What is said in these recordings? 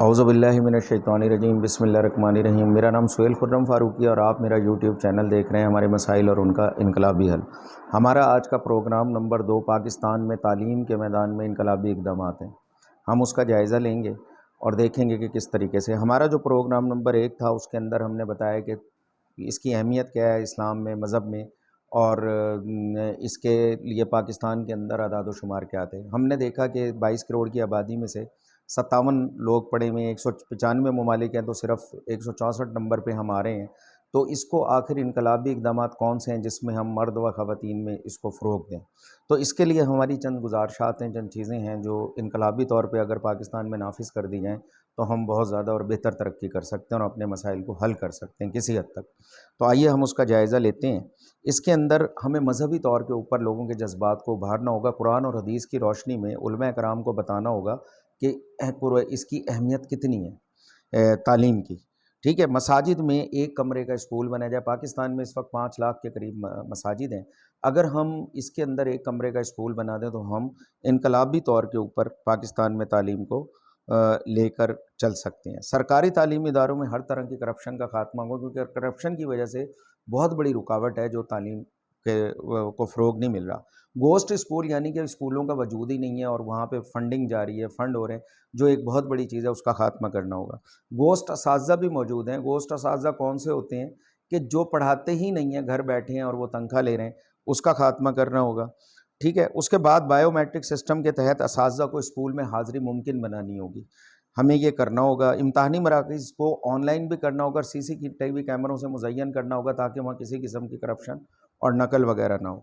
اعوذ باللہ من الشیطان الرجیم، بسم اللہ الرحمن الرحیم۔ میرا نام سوہیل خرم فاروقی اور آپ میرا یوٹیوب چینل دیکھ رہے ہیں ہمارے مسائل اور ان کا انقلابی حل۔ ہمارا آج کا پروگرام نمبر 2 پاکستان میں تعلیم کے میدان میں انقلابی اقدامات ہیں۔ ہم اس کا جائزہ لیں گے اور دیکھیں گے کہ کس طریقے سے ہمارا جو پروگرام نمبر 1 تھا اس کے اندر ہم نے بتایا کہ اس کی اہمیت کیا ہے اسلام میں، مذہب میں، اور اس کے لیے پاکستان کے اندر اعداد و شمار کیا تھے۔ ہم نے دیکھا کہ 22 کروڑ کی آبادی میں سے 57 لوگ پڑھے ہوئے ہیں، 195 ممالک ہیں، تو صرف 164 نمبر پہ ہم آ رہے ہیں۔ تو اس کو آخر انقلابی اقدامات کون سے ہیں جس میں ہم مرد و خواتین میں اس کو فروغ دیں؟ تو اس کے لیے ہماری چند گزارشات ہیں، چند چیزیں ہیں جو انقلابی طور پہ اگر پاکستان میں نافذ کر دی جائیں تو ہم بہت زیادہ اور بہتر ترقی کر سکتے ہیں اور اپنے مسائل کو حل کر سکتے ہیں کسی حد تک۔ تو آئیے ہم اس کا جائزہ لیتے ہیں۔ اس کے اندر ہمیں مذہبی طور کے اوپر لوگوں کے جذبات کو ابھارنا ہوگا، قرآن اور حدیث کی روشنی میں علماء کرام کو بتانا ہوگا کہ اس کی اہمیت کتنی ہے تعلیم کی۔ ٹھیک ہے، مساجد میں ایک کمرے کا اسکول بنا جائے۔ پاکستان میں اس وقت 5 لاکھ کے قریب مساجد ہیں۔ اگر ہم اس کے اندر ایک کمرے کا اسکول بنا دیں تو ہم انقلابی طور کے اوپر پاکستان میں تعلیم کو لے کر چل سکتے ہیں۔ سرکاری تعلیمی اداروں میں ہر طرح کی کرپشن کا خاتمہ ہوگا، کیونکہ کرپشن کی وجہ سے بہت بڑی رکاوٹ ہے جو تعلیم کو فروغ نہیں مل رہا۔ گوسٹ اسکول یعنی کہ اسکولوں کا وجود ہی نہیں ہے اور وہاں پہ فنڈنگ جاری ہے، فنڈ ہو رہے ہیں، جو ایک بہت بڑی چیز ہے، اس کا خاتمہ کرنا ہوگا۔ گوسٹ اساتذہ بھی موجود ہیں۔ گوسٹ اساتذہ کون سے ہوتے ہیں کہ جو پڑھاتے ہی نہیں ہیں، گھر بیٹھے ہیں اور وہ تنخواہ لے رہے ہیں، اس کا خاتمہ کرنا ہوگا۔ ٹھیک ہے، اس کے بعد بائیو میٹرک سسٹم کے تحت اساتذہ کو اسکول میں حاضری ممکن بنانی ہوگی، ہمیں یہ کرنا ہوگا۔ امتحانی مراکز کو آن لائن بھی کرنا ہوگا، ٹی وی کیمروں سے مزین کرنا ہوگا تاکہ وہاں کسی قسم کی کرپشن اور نقل وغیرہ نہ ہو۔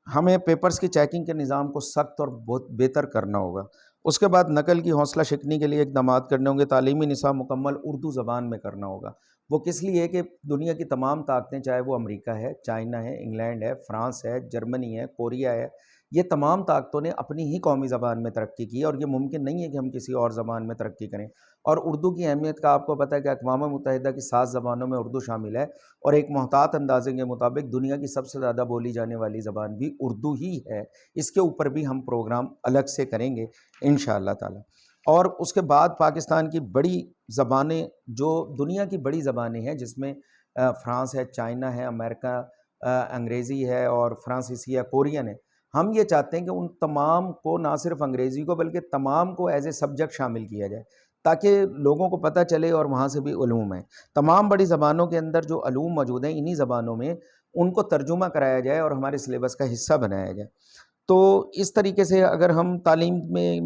ہمیں پیپرز کی چیکنگ کے نظام کو سخت اور بہت بہتر کرنا ہوگا۔ اس کے بعد نقل کی حوصلہ شکنی کے لیے اقدامات کرنے ہوں گے۔ تعلیمی نصاب مکمل اردو زبان میں کرنا ہوگا۔ وہ کس لیے کہ دنیا کی تمام طاقتیں، چاہے وہ امریکہ ہے، چائنا ہے، انگلینڈ ہے، فرانس ہے، جرمنی ہے، کوریا ہے، یہ تمام طاقتوں نے اپنی ہی قومی زبان میں ترقی کی اور یہ ممکن نہیں ہے کہ ہم کسی اور زبان میں ترقی کریں۔ اور اردو کی اہمیت کا آپ کو پتہ ہے کہ اقوام متحدہ کی 7 زبانوں میں اردو شامل ہے، اور ایک محتاط اندازے کے مطابق دنیا کی سب سے زیادہ بولی جانے والی زبان بھی اردو ہی ہے۔ اس کے اوپر بھی ہم پروگرام الگ سے کریں گے انشاءاللہ تعالی۔ اور اس کے بعد پاکستان کی بڑی زبانیں، جو دنیا کی بڑی زبانیں ہیں جس میں فرانس ہے، چائنا ہے، امریکہ، انگریزی ہے اور فرانسیسی ہے، کورین ہے، ہم یہ چاہتے ہیں کہ ان تمام کو، نہ صرف انگریزی کو بلکہ تمام کو ایز اے سبجیکٹ شامل کیا جائے تاکہ لوگوں کو پتہ چلے اور وہاں سے بھی علوم ہیں۔ تمام بڑی زبانوں کے اندر جو علوم موجود ہیں انہی زبانوں میں ان کو ترجمہ کرایا جائے اور ہمارے سلیبس کا حصہ بنایا جائے۔ تو اس طریقے سے اگر ہم تعلیم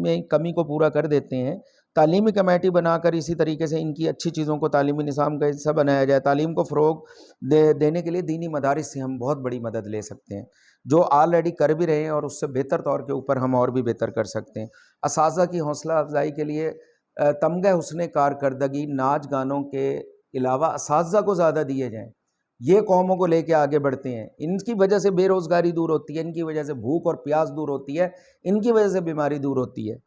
میں کمی کو پورا کر دیتے ہیں، تعلیمی کمیٹی بنا کر اسی طریقے سے ان کی اچھی چیزوں کو تعلیمی نظام کا حصہ بنایا جائے، تعلیم کو فروغ دینے کے لیے دینی مدارس سے ہم بہت بڑی مدد لے سکتے ہیں، جو آلریڈی کر بھی رہے ہیں اور اس سے بہتر طور کے اوپر ہم اور بھی بہتر کر سکتے ہیں۔ اساتذہ کی حوصلہ افزائی کے لیے تمغہ حسن کارکردگی، ناچ گانوں کے علاوہ اساتذہ کو زیادہ دیے جائیں، یہ قوموں کو لے کے آگے بڑھتے ہیں۔ ان کی وجہ سے بے روزگاری دور ہوتی ہے، ان کی وجہ سے بھوک اور پیاس دور ہوتی ہے، ان کی وجہ سے بیماری دور ہوتی ہے۔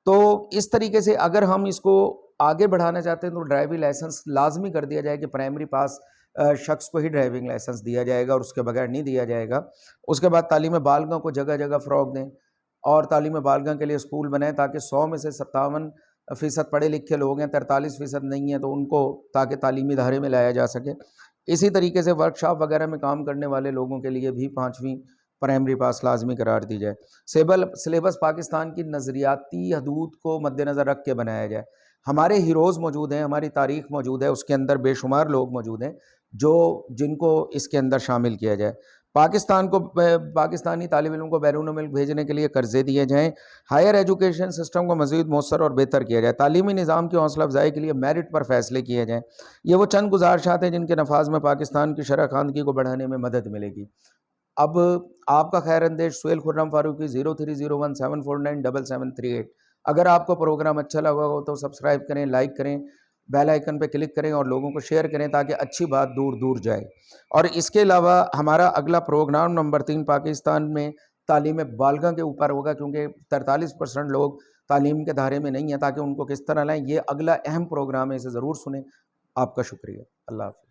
تو اس طریقے سے اگر ہم اس کو آگے بڑھانا چاہتے ہیں تو ڈرائیونگ لائسنس لازمی کر دیا جائے کہ پرائمری پاس شخص کو ہی ڈرائیونگ لائسنس دیا جائے گا اور اس کے بغیر نہیں دیا جائے گا۔ اس کے بعد تعلیم بالغوں کو جگہ جگہ فروغ دیں اور تعلیم بالغوں کے لیے اسکول بنائیں تاکہ 100 میں سے 57% پڑھے لکھے لوگ ہیں، 43% نہیں ہیں، تو ان کو تاکہ تعلیمی ادارے میں لایا جا سکے۔ اسی طریقے سے ورکشاپ وغیرہ میں کام کرنے والے لوگوں کے لیے بھی 5ویں پرائمری پاس لازمی قرار دی جائے۔ سلیبس پاکستان کی نظریاتی حدود کو مد نظر رکھ کے بنایا جائے۔ ہمارے ہیروز موجود ہیں، ہماری تاریخ موجود ہے، اس کے اندر بے شمار لوگ موجود ہیں جن کو اس کے اندر شامل کیا جائے۔ پاکستانی طالب علم کو بیرون ملک بھیجنے کے لیے قرضے دیے جائیں۔ ہائر ایجوکیشن سسٹم کو مزید مؤثر اور بہتر کیا جائے۔ تعلیمی نظام کی حوصلہ افزائی کے لیے میرٹ پر فیصلے کیے جائیں۔ یہ وہ چند گزارشات ہیں جن کے نفاذ میں پاکستان کی شرح خواندگی کو بڑھانے میں مدد ملے گی۔ اب آپ کا خیر اندیش سہیل خرم فاروقی 030174977738۔ اگر آپ کو پروگرام اچھا لگا ہو تو سبسکرائب کریں، لائک کریں، بیل آئیکن پہ کلک کریں اور لوگوں کو شیئر کریں تاکہ اچھی بات دور دور جائے۔ اور اس کے علاوہ ہمارا اگلا پروگرام نمبر 3 پاکستان میں تعلیم بالغاں کے اوپر ہوگا، کیونکہ 43% لوگ تعلیم کے دھارے میں نہیں ہیں، تاکہ ان کو کس طرح لائیں، یہ اگلا اہم پروگرام ہے، اسے ضرور سنیں۔ آپ کا شکریہ۔ اللہ حافظ۔